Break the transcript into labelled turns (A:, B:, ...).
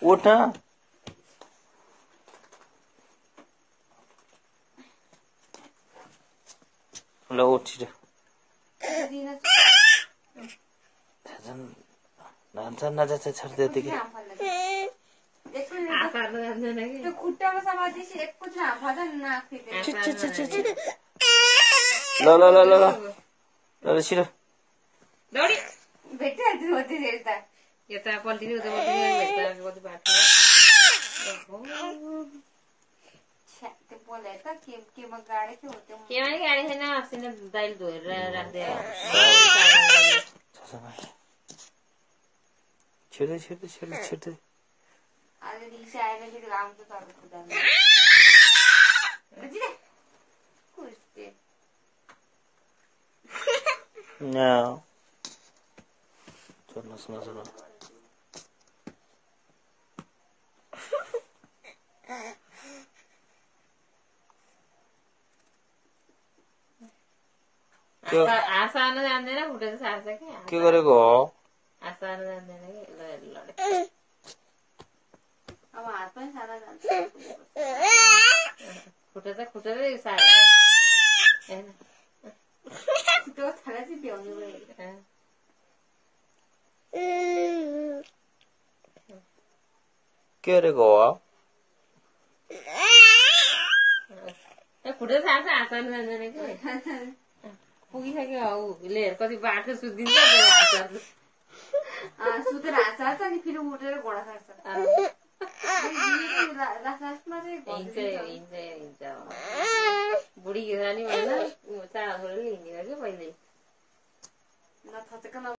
A: उठ न ल उठ छिटो नजा छोड त्यतिकै
B: त्यो खुट्टामा समातेपछि एकैचोटि हाम फाल्छ नि नाक
A: ल ल ल ल ल छिटो
B: भेटिहाल्छु म त्यसरी त
C: यता पल्टिने उता पल्टिने भेट्दा कति बाटो
B: त्यो बोले त केमा गाडे के हो त्यो
C: केमा नि गाडी छैन अस्ति नै दाइल धोएर राख्दै
A: छिटो छिटो छिटो छिटो
B: आज रिसा आएर फेरि आउँछ तपाईँ खुदाले
A: No. Sudah.
C: आशा आउनु जान्दैन खुट्टा चाहिँ सार्छ कि
A: के गरेको हो
C: आशा आउनु जान्दैन कि ल
B: अब हात पनि सारा जान्छ
C: खुट्टा चाहिँ सार्छ
B: त्यो थाला चाहिँ भ्याउनु गयो
A: के गरेको हो
C: खुट्टा सार्छ आशा आउनु जान्दैन कि पुगिसक्यो हौ ले कति बाटो सुत्दिन्छ
B: सुतेर हात सार्छ अनि फेरि उठेर घोडा सार्छ
C: हिँड्छ बुढी किरानी भन्दा चारो हिँडेर कि पहिल्यै